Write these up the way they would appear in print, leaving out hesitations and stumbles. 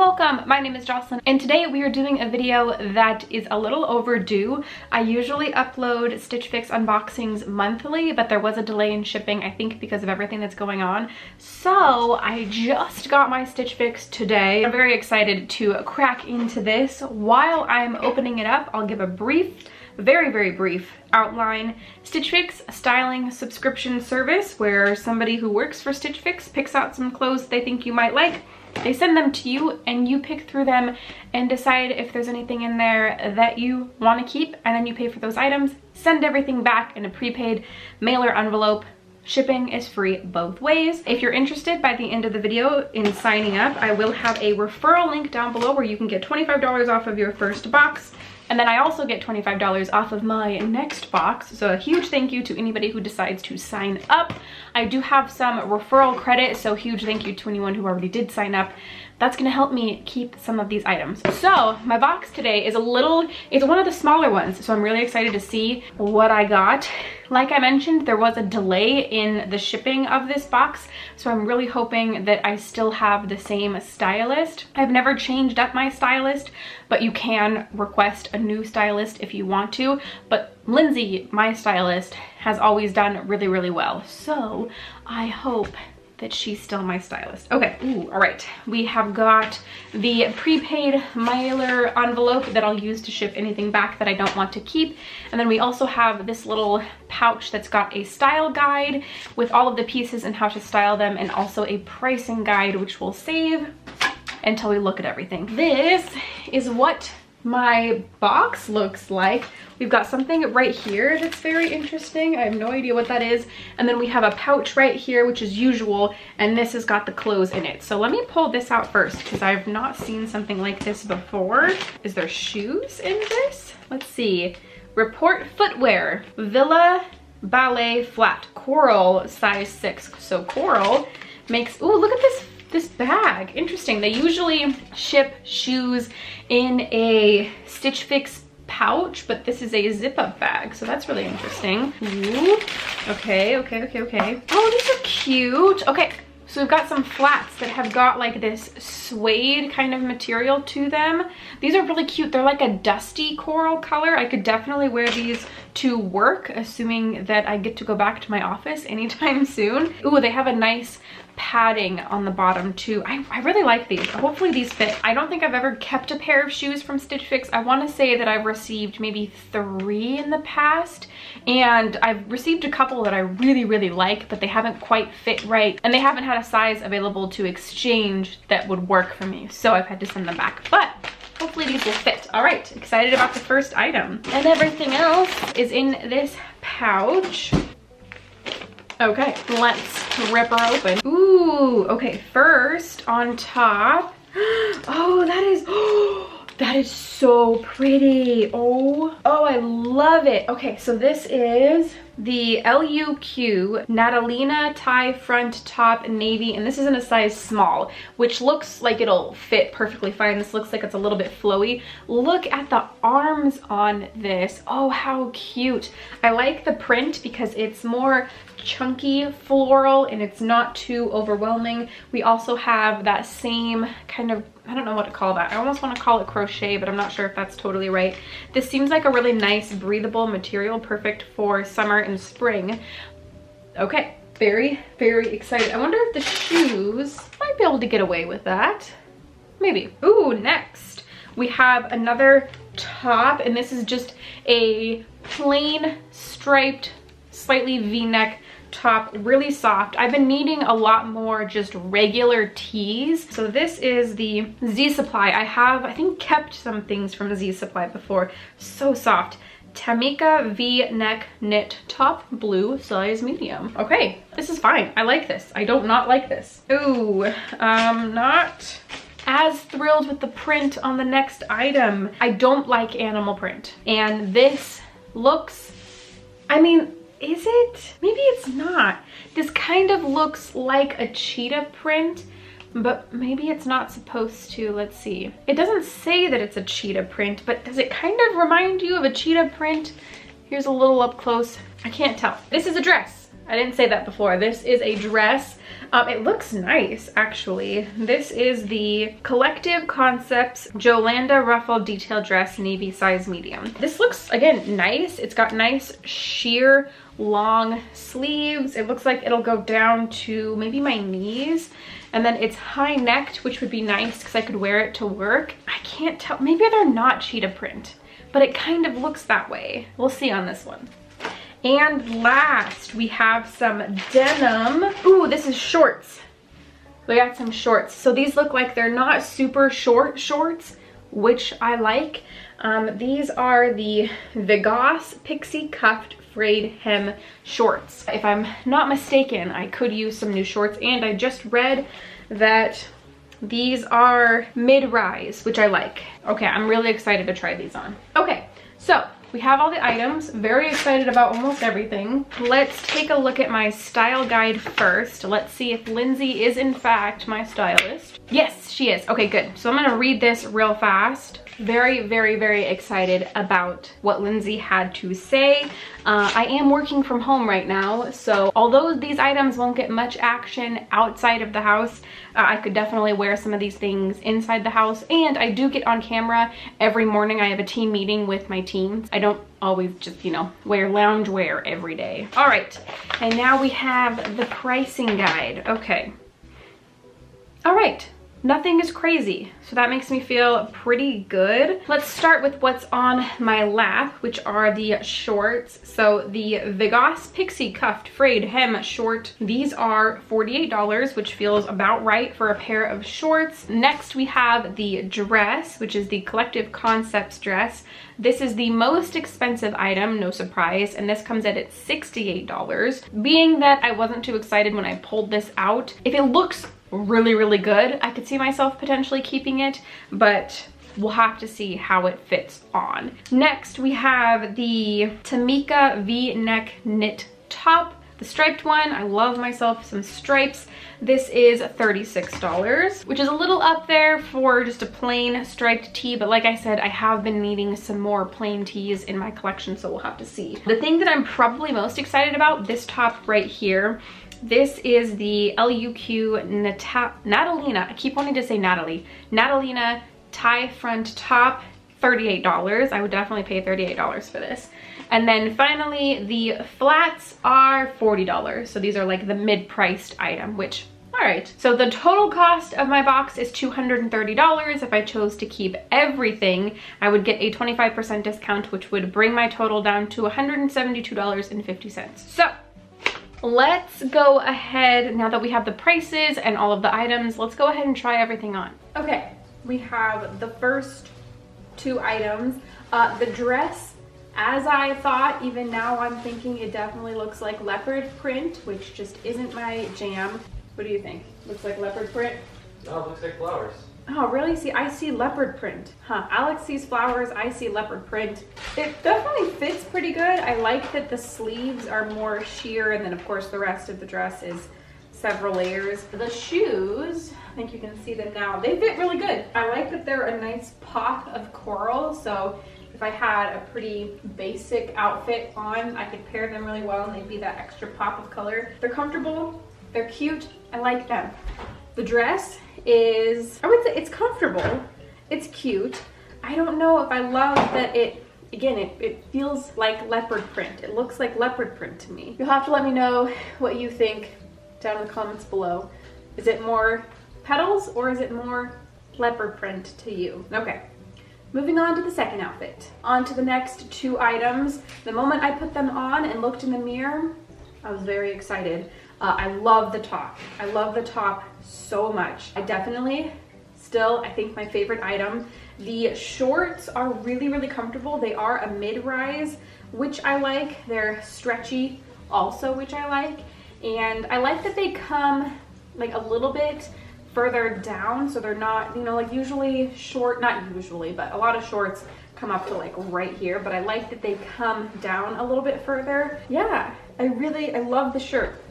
Welcome, my name is Jocelyn, and today we are doing a video that is a little overdue. I usually upload Stitch Fix unboxings monthly, but there was a delay in shipping, I think because of everything that's going on. So I just got my Stitch Fix today. I'm very excited to crack into this. While I'm opening it up, I'll give a brief, very brief outline. Stitch Fix, a styling subscription service where somebody who works for Stitch Fix picks out some clothes they think you might like. They send them to you and you pick through them and decide if there's anything in there that you want to keep, and then you pay for those items, send everything back in a prepaid mailer envelope. Shipping is free both ways. If you're interested, by the end of the video in signing up, I will have a referral link down below where you can get $25 off of your first box. And then I also get $25 off of my next box. So a huge thank you to anybody who decides to sign up. I do have some referral credit, so huge thank you to anyone who already did sign up. That's gonna help me keep some of these items. So my box today is it's one of the smaller ones, so I'm really excited to see what I got. Like I mentioned, there was a delay in the shipping of this box, so I'm really hoping that I still have the same stylist. I've never changed up my stylist, but you can request a new stylist if you want to. But Lindsay, my stylist, has always done really well. So I hope that she's still my stylist. Okay, all right. We have got the prepaid mailer envelope that I'll use to ship anything back that I don't want to keep. And then we also have this little pouch that's got a style guide with all of the pieces and how to style them, and also a pricing guide, which we'll save until we look at everything. This is what my box looks like. We've got something right here that's very interesting. I have no idea what that is. And then we have a pouch right here, which is usual, and this has got the clothes in it. So let me pull this out first because I've not seen something like this before. Is there shoes in this? Let's see. Report footwear, Villa Ballet Flat, Coral size 6. So Coral makes, ooh, look at this bag. Interesting. They usually ship shoes in a Stitch Fix pouch, but this is a zip-up bag, so that's really interesting. Ooh. Okay. Oh, these are cute. Okay, so we've got some flats that have got like this suede kind of material to them. These are really cute. They're like a dusty coral color. I could definitely wear these to work, assuming that I get to go back to my office anytime soon. Ooh, they have a nice padding on the bottom too. I really like these. Hopefully these fit. I don't think I've ever kept a pair of shoes from Stitch Fix. I want to say that I've received maybe 3 in the past, and I've received a couple that I really like, but they haven't quite fit right, and they haven't had a size available to exchange that would work for me, so I've had to send them back. But hopefully these will fit. All right, excited about the first item. And everything else is in this pouch. Okay, let's rip her open. Ooh, okay, first on top. Oh, that is so pretty. Oh, I love it. Okay, so this is the LUQ Natalina tie front top navy, and this is in a size small, which looks like it'll fit perfectly fine. This looks like it's a little bit flowy. Look at the arms on this. Oh, how cute. I like the print because it's more chunky floral and it's not too overwhelming. We also have that same kind of, I don't know what to call that. I almost want to call it crochet, but I'm not sure if that's totally right. This seems like a really nice breathable material, perfect for summer and spring. Okay, very excited. I wonder if the shoes might be able to get away with that. Maybe. Ooh, next we have another top, and this is just a plain striped, slightly V-neck top, really soft. I've been needing a lot more just regular tees. So this is the Z Supply. I think kept some things from Z Supply before. So soft. Tamika V-neck knit top, blue, size medium. Okay, this is fine. I like this. I don't not like this. Ooh, not as thrilled with the print on the next item. I don't like animal print, and this looks, I mean, is it? Maybe it's not. This kind of looks like a cheetah print, but maybe it's not supposed to. Let's see. It doesn't say that it's a cheetah print, but does it kind of remind you of a cheetah print? Here's a little up close. I can't tell. This is a dress. I didn't say that before. This is a dress. It looks nice, actually. This is the Collective Concepts Jolanda Ruffle Detail Dress, navy size medium. This looks, again, nice. It's got nice sheer long sleeves. It looks like it'll go down to maybe my knees. And then it's high necked, which would be nice because I could wear it to work. I can't tell, maybe they're not cheetah print, but it kind of looks that way. We'll see on this one. And last, we have some denim. Ooh, this is shorts. We got some shorts. So these look like they're not super short shorts, which I like. These are the Vegas Pixie Cuffed Frayed Hem Shorts. If I'm not mistaken, I could use some new shorts, and I just read that these are mid-rise, which I like. Okay, I'm really excited to try these on. Okay, so we have all the items. Very excited about almost everything. Let's take a look at my style guide first. Let's see if Lindsay is in fact my stylist. Yes, she is. Okay, good. So I'm gonna read this real fast. Very, very, very excited about what Lindsay had to say. I am working from home right now, so although these items won't get much action outside of the house, I could definitely wear some of these things inside the house, and I do get on camera every morning. I have a team meeting with my team. I don't always just, you know, wear lounge wear every day. All right, and now we have the pricing guide. Okay. All right. Nothing is crazy, so that makes me feel pretty good. Let's start with what's on my lap, which are the shorts. So the Vegas Pixie Cuffed Frayed Hem Short. These are $48, which feels about right for a pair of shorts. Next, we have the dress, which is the Collective Concepts dress. This is the most expensive item, no surprise, and this comes at $68. Being that I wasn't too excited when I pulled this out, if it looks really, really good, I could see myself potentially keeping it, but we'll have to see how it fits on. Next, we have the Tamika V-neck knit top, the striped one. I love myself some stripes. This is $36, which is a little up there for just a plain striped tee, but like I said, I have been needing some more plain tees in my collection, so we'll have to see. The thing that I'm probably most excited about, this top right here, this is the LUQ Natalina, I keep wanting to say Natalie, Natalina tie front top, $38. I would definitely pay $38 for this. And then finally, the flats are $40. So these are like the mid-priced item, which, all right. So the total cost of my box is $230. If I chose to keep everything, I would get a 25% discount, which would bring my total down to $172.50. So let's go ahead, now that we have the prices and all of the items, let's go ahead and try everything on. Okay, we have the first two items. The dress, as I thought, even now I'm thinking it definitely looks like leopard print, which just isn't my jam. What do you think? Looks like leopard print? No, it looks like flowers. Oh, really? See, I see leopard print. Huh, Alex sees flowers, I see leopard print. It definitely fits pretty good. I like that the sleeves are more sheer, and then of course the rest of the dress is several layers. The shoes, I think you can see them now, they fit really good. I like that they're a nice pop of coral, so if I had a pretty basic outfit on, I could pair them really well and they'd be that extra pop of color. They're comfortable, they're cute, I like them. The dress is, I would say it's comfortable, it's cute. I don't know if I love that it, again, it feels like leopard print. It looks like leopard print to me. You'll have to let me know what you think down in the comments below. Is it more petals or is it more leopard print to you? Okay, moving on to the second outfit. On to the next two items. The moment I put them on and looked in the mirror, I was very excited. I love the top. I love the top so much. I definitely still, I think my favorite item. The shorts are really, really comfortable. They are a mid-rise, which I like. They're stretchy also, which I like. And I like that they come like a little bit further down, so they're not, you know, like usually short, not usually, but a lot of shorts come up to like right here, but I like that they come down a little bit further. Yeah, I love the shirt.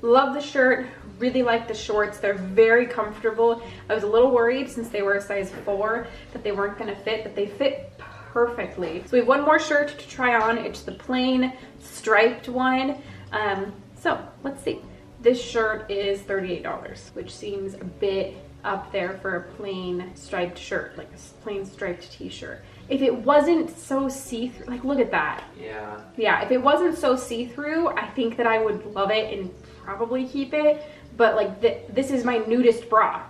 Love the shirt, really like the shorts. They're very comfortable. I was a little worried since they were a size 4 that they weren't gonna fit, but they fit perfectly. So we have one more shirt to try on. It's the plain striped one. So let's see. This shirt is $38, which seems a bit up there for a plain striped shirt, like a plain striped t-shirt. If it wasn't so see-through, like look at that. Yeah. Yeah, if it wasn't so see-through, I think that I would love it and probably keep it. But like this is my nudist bra.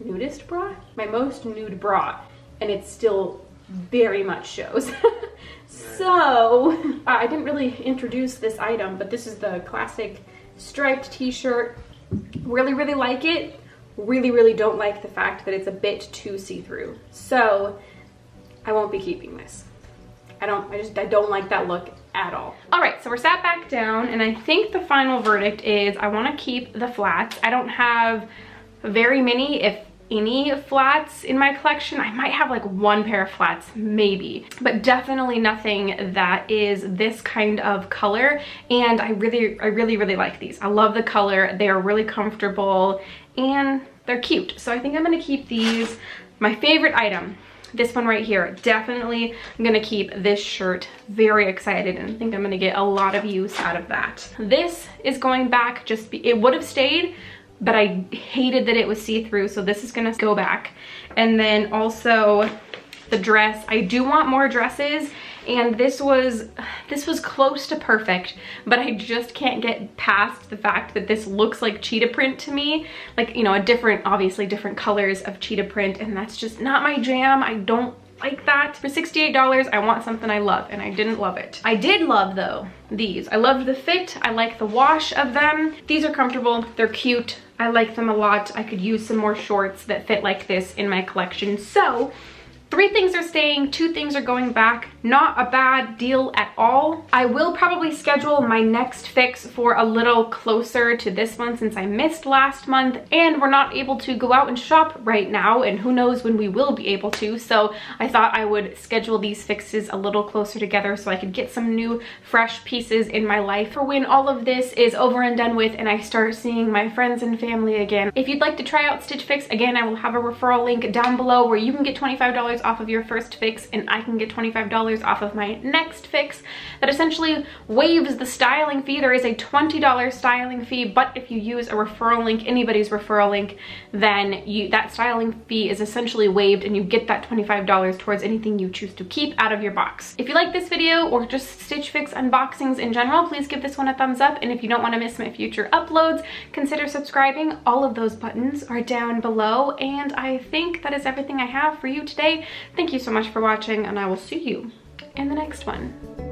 Nudist bra? My most nude bra. And it still very much shows. So, I didn't really introduce this item, but this is the classic striped t-shirt. Really, really like it. Really, really don't like the fact that it's a bit too see-through. So, I won't be keeping this. I don't like that look at all. All right, so we're sat back down, and I think the final verdict is I want to keep the flats. I don't have very many, if any, flats in my collection. I might have like one pair of flats, maybe, but definitely nothing that is this kind of color. And I really like these. I love the color. They are really comfortable and they're cute. So I think I'm gonna keep these. My favorite item, this one right here, definitely I'm gonna keep this shirt. Very excited, and I think I'm gonna get a lot of use out of that. This is going back, it would have stayed, but I hated that it was see-through, so this is gonna go back. And then also the dress, I do want more dresses, and this was close to perfect, but I just can't get past the fact that this looks like cheetah print to me. Like, you know, obviously different colors of cheetah print, and that's just not my jam. I don't like that. For $68, I want something I love, and I didn't love it. I did love, though, these. I loved the fit. I like the wash of them. These are comfortable. They're cute. I like them a lot. I could use some more shorts that fit like this in my collection. So 3 things are staying, 2 things are going back. Not a bad deal at all. I will probably schedule my next fix for a little closer to this one since I missed last month and we're not able to go out and shop right now, and who knows when we will be able to. So I thought I would schedule these fixes a little closer together so I could get some new fresh pieces in my life for when all of this is over and done with and I start seeing my friends and family again. If you'd like to try out Stitch Fix, again, I will have a referral link down below where you can get $25 off of your first fix and I can get $25 off of my next fix. That essentially waives the styling fee. There is a $20 styling fee, but if you use a referral link, anybody's referral link, then that styling fee is essentially waived and you get that $25 towards anything you choose to keep out of your box. If you like this video or just Stitch Fix unboxings in general, please give this one a thumbs up, and if you don't want to miss my future uploads, consider subscribing. All of those buttons are down below, and I think that is everything I have for you today. Thank you so much for watching, and I will see you in the next one.